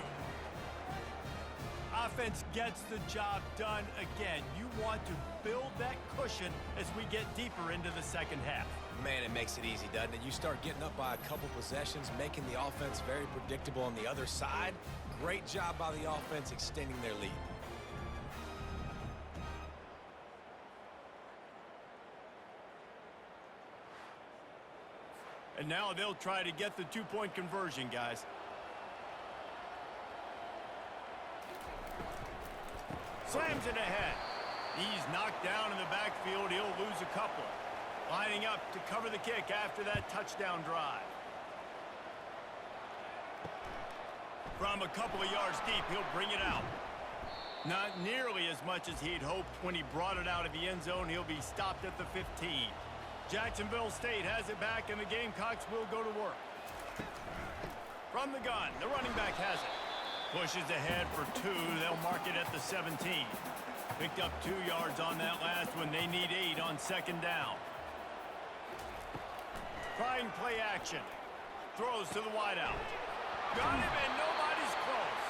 Offense gets the job done again. You want to build that cushion as we get deeper into the second half. Man, it makes it easy, doesn't it? You start getting up by a couple possessions, making the offense very predictable on the other side. Great job by the offense extending their lead. And now they'll try to get the two-point conversion, guys. Slams it ahead. He's knocked down in the backfield. He'll lose a couple. Lining up to cover the kick after that touchdown drive. From a couple of yards deep, he'll bring it out. Not nearly as much as he'd hoped when he brought it out of the end zone. He'll be stopped at the 15. Jacksonville State has it back, and the Gamecocks will go to work. From the gun, the running back has it. Pushes ahead for two. They'll mark it at the 17. Picked up 2 yards on that last one. They need 8 on second down. Trying play action. Throws to the wideout. Got him, and nobody's close.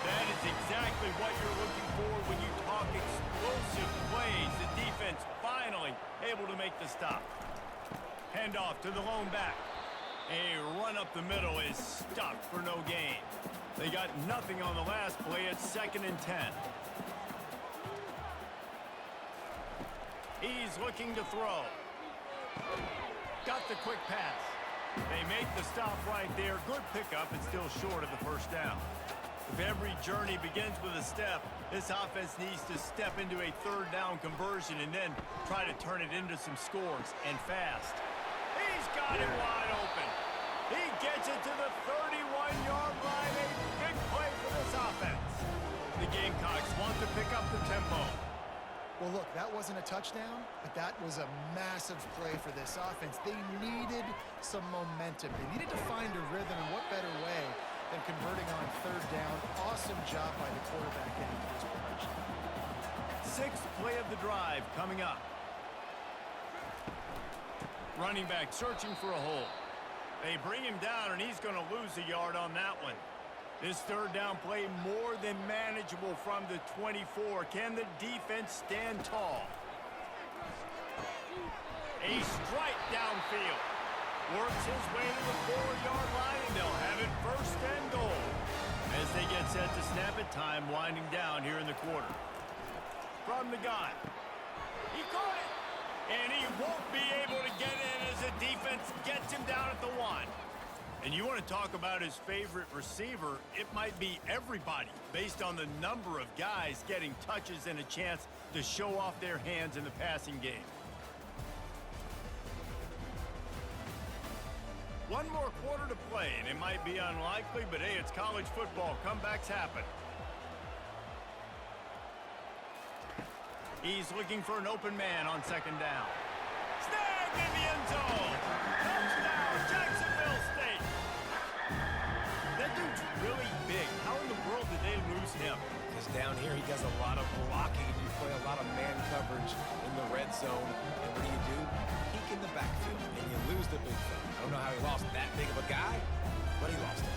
That is exactly what you're looking for when you talk explosive plays. The defense finally able to make the stop. Handoff to the lone back. A run up the middle is stopped for no gain. They got nothing on the last play. It's 2nd and 10. He's looking to throw. Got the quick pass. They make the stop right there. Good pickup and still short of the first down. If every journey begins with a step, this offense needs to step into a third down conversion and then try to turn it into some scores, and fast. He's got it wide open. He gets it to the 31-yard line. A big play for this offense. The Gamecocks want to pick up the tempo. Well, look, that wasn't a touchdown, but that was a massive play for this offense. They needed some momentum. They needed to find a rhythm, and what better way than converting on third down. Awesome job by the quarterback getting to his production. 6th play of the drive coming up. Running back searching for a hole. They bring him down, and he's going to lose a yard on that one. This third down play more than manageable from the 24. Can the defense stand tall? A strike downfield. Works his way to the 4-yard line, and they'll have it 1st and goal. As they get set to snap it, time winding down here in the quarter. From the gun. He caught it. And he won't be able to get in as the defense gets him down at the 1. And you want to talk about his favorite receiver, it might be everybody based on the number of guys getting touches and a chance to show off their hands in the passing game. One more quarter to play, and it might be unlikely, but hey, it's college football. Comebacks happen. He's looking for an open man on second down. Snagged in the end zone. Touchdown, Jacksonville State. That dude's really big. How in the world did they lose him? Because down here he does a lot of blocking, and you play a lot of man coverage in the red zone. And what do? Peek in the backfield, and you lose the big fella. I don't know how he lost that big of a guy, but he lost it.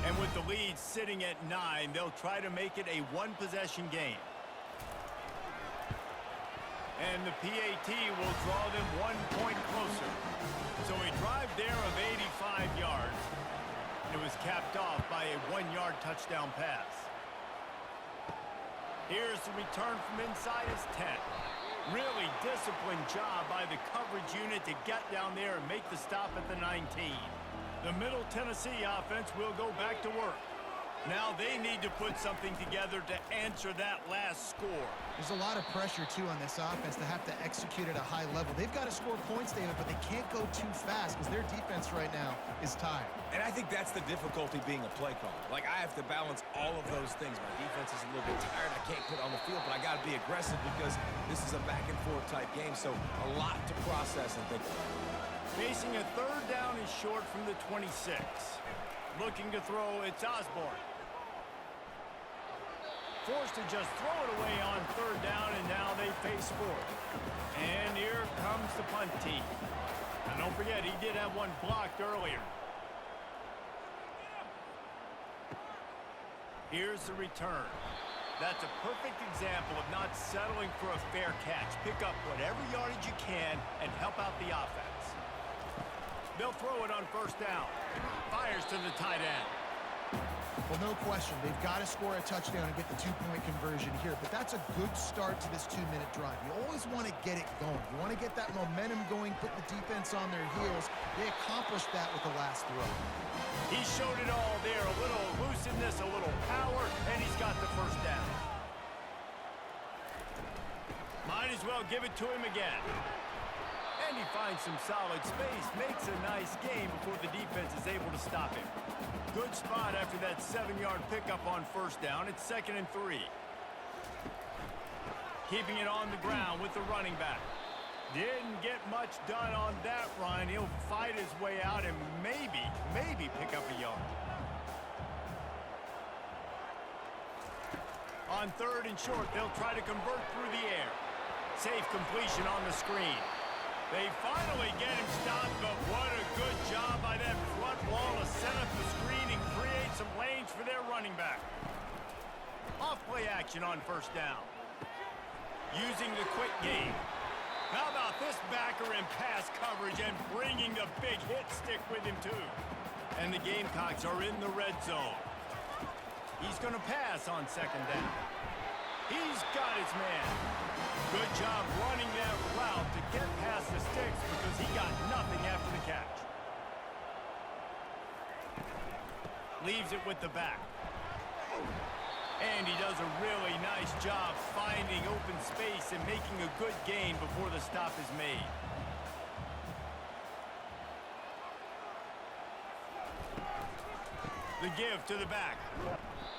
And with the lead sitting at 9, they'll try to make it a one-possession game. And the PAT will draw them 1 point closer. So a drive there of 85 yards. It was capped off by a 1-yard touchdown pass. Here's the return from inside his 10. Really disciplined job by the coverage unit to get down there and make the stop at the 19. The Middle Tennessee offense will go back to work. Now they need to put something together to answer that last score. There's a lot of pressure, too, on this offense to have to execute at a high level. They've got to score points, David, but they can't go too fast because their defense right now is tired. And I think that's the difficulty being a play caller. Like, I have to balance all of those things. My defense is a little bit tired. I can't put it on the field, but I got to be aggressive because this is a back-and-forth type game, so a lot to process and think about. Facing a third down is short from the 26. Looking to throw, it's Osborne. Forced to just throw it away on third down, and now they face fourth. And here comes the punt team. And don't forget, he did have one blocked earlier. Here's the return. That's a perfect example of not settling for a fair catch. Pick up whatever yardage you can and help out the offense. They'll throw it on first down. Fires to the tight end. Well, no question. They've got to score a touchdown and get the two-point conversion here, but that's a good start to this two-minute drive. You always want to get it going. You want to get that momentum going, put the defense on their heels. They accomplished that with the last throw. He showed it all there. A little elusiveness, a little power, and he's got the first down. Might as well give it to him again. And he finds some solid space, makes a nice gain before the defense is able to stop him. Good spot after that 7-yard pickup on first down. It's 2nd and 3. Keeping it on the ground with the running back. Didn't get much done on that run. He'll fight his way out and maybe pick up a yard. On third and short, they'll try to convert through the air. Safe completion on the screen. They finally get him stopped, but what a good job by that front wall to set up the screen and create some lanes for their running back. Off-play action on first down. Using the quick game. How about this backer in pass coverage and bringing the big hit stick with him, too? And the Gamecocks are in the red zone. He's going to pass on second down. He's got his man. Good job running that route to get past the sticks because he got nothing after the catch. Leaves it with the back. And he does a really nice job finding open space and making a good gain before the stop is made. The give to the back.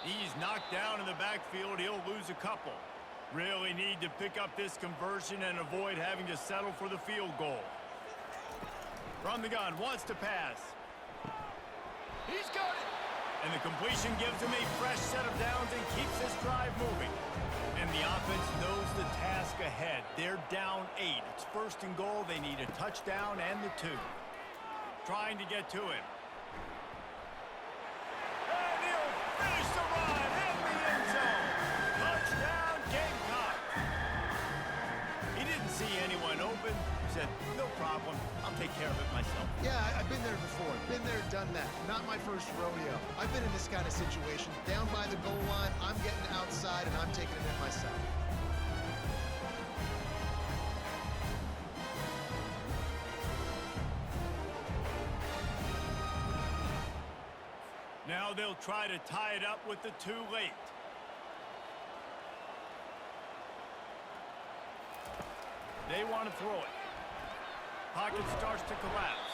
He's knocked down in the backfield. He'll lose a couple. Really need to pick up this conversion and avoid having to settle for the field goal. From the gun, wants to pass. He's got it! And the completion gives him a fresh set of downs and keeps this drive moving. And the offense knows the task ahead. They're down 8. It's 1st and goal. They need a touchdown and the 2. Trying to get to him. And he'll finish the run in the end zone. Touchdown, Gamecocks. He didn't see anyone open. He said, no problem. I'll take care of it myself. Yeah, I've been there before. Been there, done that. Not my first rodeo. I've been in this kind of situation. Down by the goal line, I'm getting outside, and I'm taking it in myself. Now they'll try to tie it up with the 2 late. They want to throw it. Pocket starts to collapse.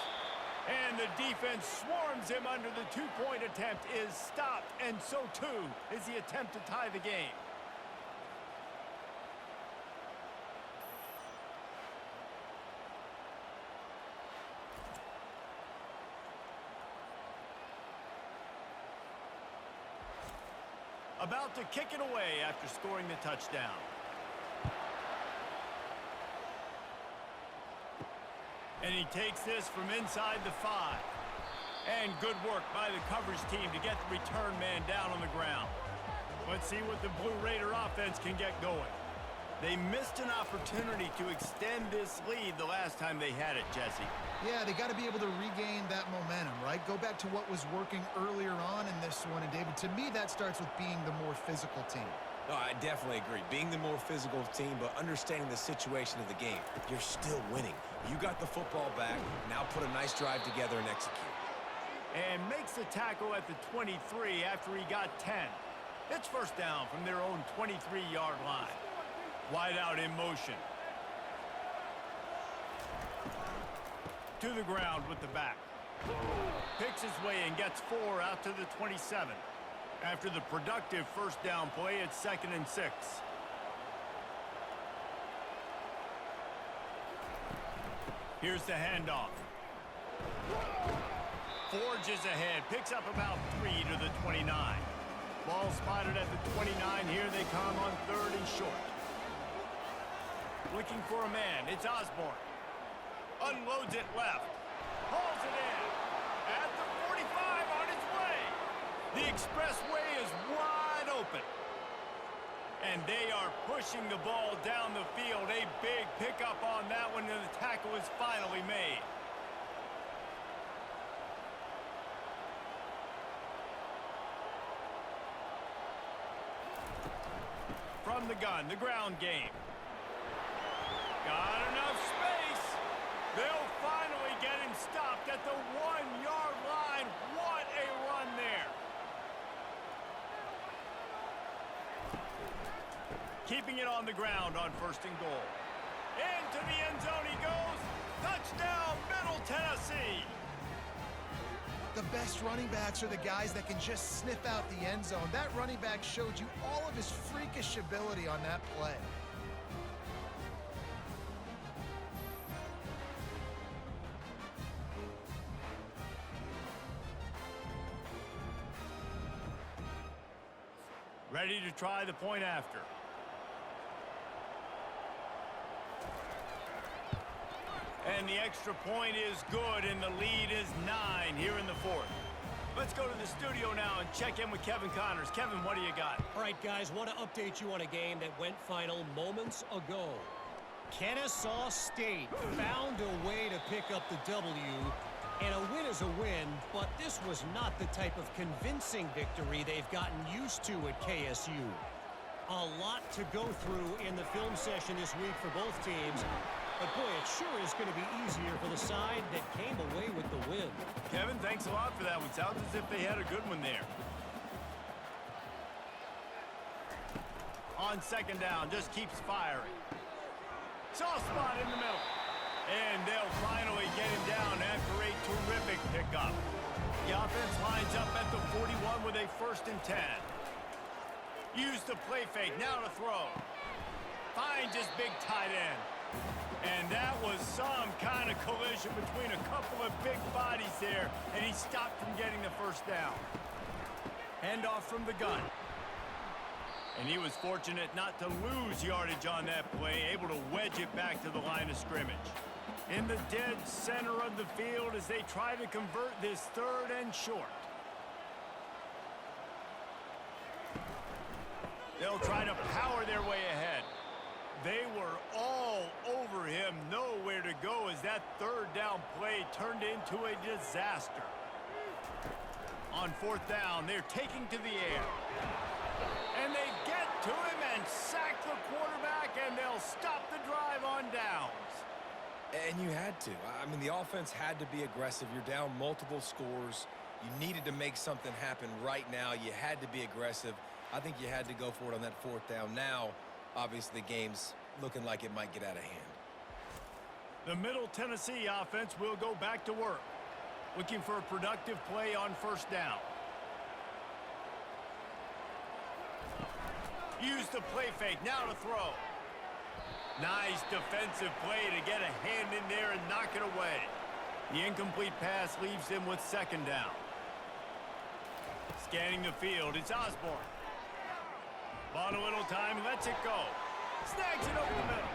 And the defense swarms him under the 2-point attempt is stopped. And so, too, is the attempt to tie the game. About to kick it away after scoring the touchdown. And he takes this from inside the 5. And good work by the coverage team to get the return man down on the ground. Let's see what the Blue Raider offense can get going. They missed an opportunity to extend this lead the last time they had it, Jesse. Yeah, they got to be able to regain that momentum, right? Go back to what was working earlier on in this one. And, David, to me, that starts with being the more physical team. No, I definitely agree. Being the more physical team, but understanding the situation of the game, you're still winning. You got the football back. Now put a nice drive together and execute. And makes the tackle at the 23 after he got 10. It's first down from their own 23-yard line. Wide out in motion. To the ground with the back. Picks his way and gets 4 out to the 27. After the productive first down play, it's 2nd and 6. Here's the handoff. Forges ahead, picks up about 3 to the 29. Ball spotted at the 29. Here they come on 3rd and short. Looking for a man, it's Osborne. Unloads it left. Hauls it in. At the 45 on its way. The expressway is wide open. And they are pushing the ball down the field. A big pickup on that one, and the tackle is finally made. From the gun, the ground game. Got enough space. They'll finally get him stopped at the 1-yard line. What a run there. Keeping it on the ground on 1st and goal. Into the end zone he goes. Touchdown, Middle Tennessee. The best running backs are the guys that can just sniff out the end zone. That running back showed you all of his freakish ability on that play. Ready to try the point after. And the extra point is good, and the lead is 9 here in the 4th. Let's go to the studio now and check in with Kevin Connors. Kevin, what do you got? All right, guys, want to update you on a game that went final moments ago. Kennesaw State found a way to pick up the W, and a win is a win, but this was not the type of convincing victory they've gotten used to at KSU. A lot to go through in the film session this week for both teams. But, boy, it sure is going to be easier for the side that came away with the win. Kevin, thanks a lot for that one. Sounds as if they had a good one there. On 2nd down, just keeps firing. Soft spot in the middle. And they'll finally get him down after a terrific pickup. The offense lines up at the 41 with a 1st and 10. Use the play fake, now to throw. Finds his big tight end. And that was some kind of collision between a couple of big bodies there, and he stopped from getting the 1st down. Handoff from the gun. And he was fortunate not to lose yardage on that play, able to wedge it back to the line of scrimmage. In the dead center of the field as they try to convert this 3rd and short. They'll try to power their way ahead. They were all over him, nowhere to go as that 3rd down play turned into a disaster. On 4th down, they're taking to the air. And they get to him and sack the quarterback, and they'll stop the drive on downs. And you had to. I mean, the offense had to be aggressive. You're down multiple scores. You needed to make something happen right now. You had to be aggressive. I think you had to go for it on that 4th down. Now, obviously, the game's looking like it might get out of hand. The Middle Tennessee offense will go back to work, looking for a productive play on 1st down. Use the play fake, now to throw. Nice defensive play to get a hand in there and knock it away. The incomplete pass leaves them with 2nd down. Scanning the field, it's Osborne. Bought a little time, lets it go. Snags it over the middle.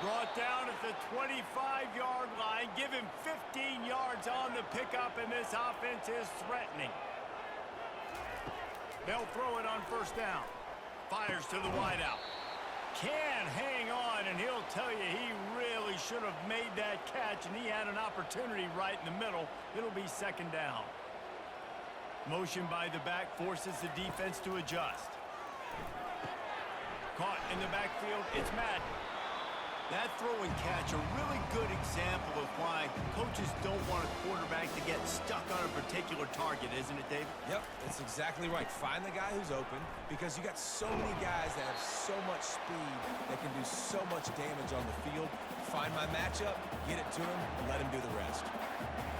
Brought down at the 25-yard line. Give him 15 yards on the pickup, and this offense is threatening. They'll throw it on 1st down. Fires to the wideout. Can hang on, and he'll tell you he really should have made that catch, and he had an opportunity right in the middle. It'll be 2nd down. Motion by the back forces the defense to adjust. Caught in the backfield, it's Madden. That throw and catch, a really good example of why coaches don't want a quarterback to get stuck on a particular target, isn't it, Dave? Yep, that's exactly right. Find the guy who's open because you got so many guys that have so much speed that can do so much damage on the field. Find my matchup, get it to him, and let him do the rest.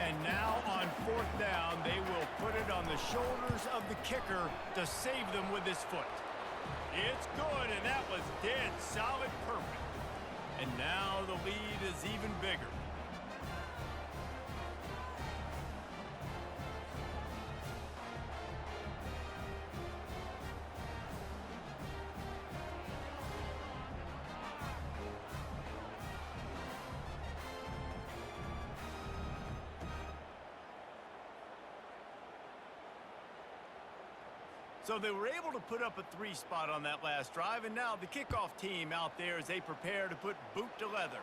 And now on fourth down, they will put it on the shoulders of the kicker to save them with his foot. It's good, and that was dead solid perfect. And now the lead is even bigger. So they were able to put up a 3 spot on that last drive, and now the kickoff team out there as they prepare to put boot to leather.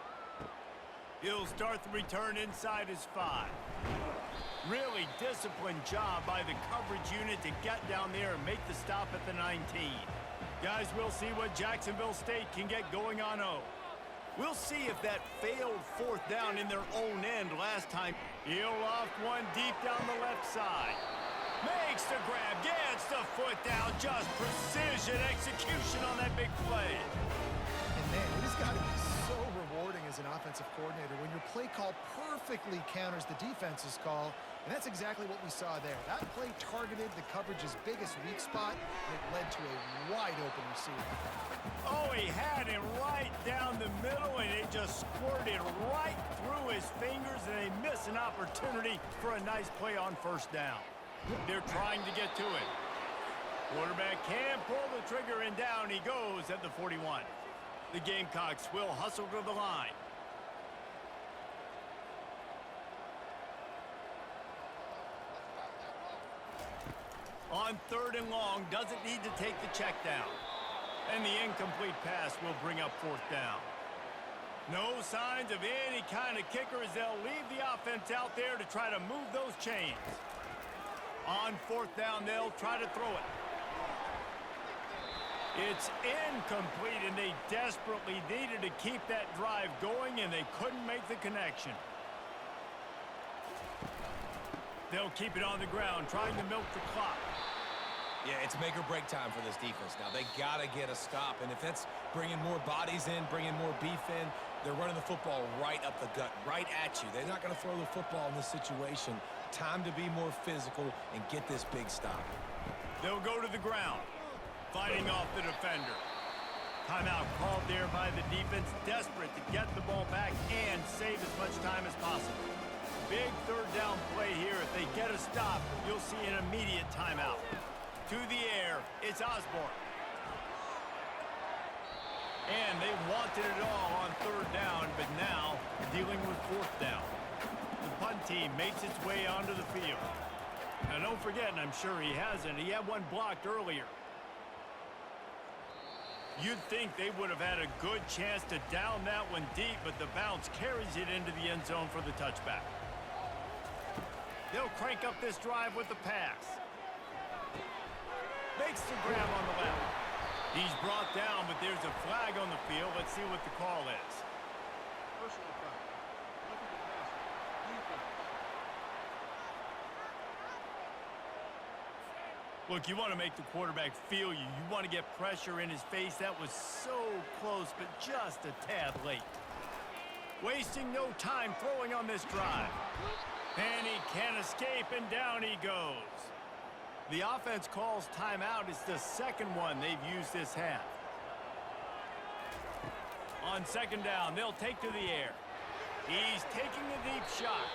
He'll start the return inside his 5. Really disciplined job by the coverage unit to get down there and make the stop at the 19. Guys, we'll see what Jacksonville State can get going on 0. We'll see if that failed fourth down in their own end last time. He'll loft one deep down the left side. Makes the grab, gets the foot down, just precision execution on that big play. And man, it has got to be so rewarding as an offensive coordinator when your play call perfectly counters the defense's call, and that's exactly what we saw there. That play targeted the coverage's biggest weak spot, and it led to a wide-open receiver. Oh, he had him right down the middle, and it just squirted right through his fingers, and they miss an opportunity for a nice play on first down. They're trying to get to it. Quarterback can pull the trigger, and down he goes at the 41. The Gamecocks will hustle to the line. On 3rd and long, doesn't need to take the check down. And the incomplete pass will bring up 4th down. No signs of any kind of kicker as they'll leave the offense out there to try to move those chains. On 4th down, they'll try to throw it. It's incomplete, and they desperately needed to keep that drive going, and they couldn't make the connection. They'll keep it on the ground, trying to milk the clock. Yeah, it's make or break time for this defense. Now, they got to get a stop, and if that's bringing more bodies in, bringing more beef in, they're running the football right up the gut, right at you. They're not going to throw the football in this situation. Time to be more physical and get this big stop. They'll go to the ground, fighting off the defender. Timeout called there by the defense, desperate to get the ball back and save as much time as possible. Big 3rd down play here. If they get a stop, you'll see an immediate timeout. To the air, it's Osborne. And they wanted it all on 3rd down, but now dealing with 4th down. The punt team makes its way onto the field. Now, don't forget, and I'm sure he hasn't, he had one blocked earlier. You'd think they would have had a good chance to down that one deep, but the bounce carries it into the end zone for the touchback. They'll crank up this drive with the pass. Makes the grab on the left. He's brought down, but there's a flag on the field. Let's see what the call is. Look, you want to make the quarterback feel you. You want to get pressure in his face. That was so close, but just a tad late. Wasting no time throwing on this drive. And he can't escape, and down he goes. The offense calls timeout. It's the second one they've used this half. On 2nd down, they'll take to the air. He's taking a deep shot.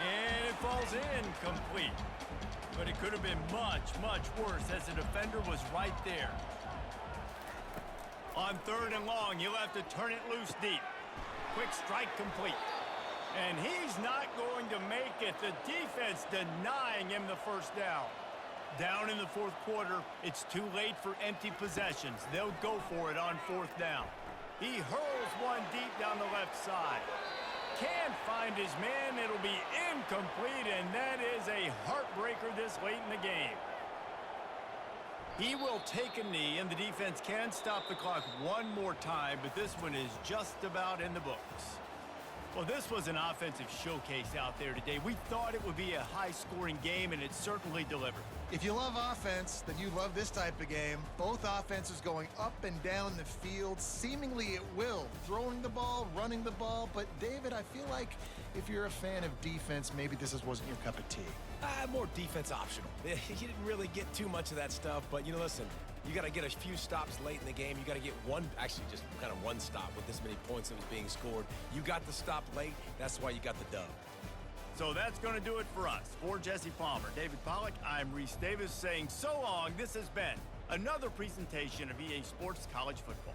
And it falls incomplete. But it could have been much, much worse as the defender was right there. On 3rd and long, you'll have to turn it loose deep. Quick strike complete. And he's not going to make it. The defense denying him the first down. Down in the 4th quarter, it's too late for empty possessions. They'll go for it on 4th down. He hurls one deep down the left side. Can't find his man. It'll be incomplete, and that is a heartbreaker this late in the game. He will take a knee, and the defense can stop the clock one more time, but this one is just about in the books. Well, this was an offensive showcase out there today. We thought it would be a high-scoring game, and it certainly delivered. If you love offense, then you love this type of game. Both offenses going up and down the field, seemingly at will. Throwing the ball, running the ball. But, David, I feel like if you're a fan of defense, maybe this wasn't your cup of tea. More defense optional. You didn't really get too much of that stuff, but, listen, you got to get a few stops late in the game. You got to get just kind of one stop with this many points that was being scored. You got the stop late. That's why you got the dub. So that's going to do it for us. For Jesse Palmer, David Pollack, I'm Reese Davis saying so long. This has been another presentation of EA Sports College Football.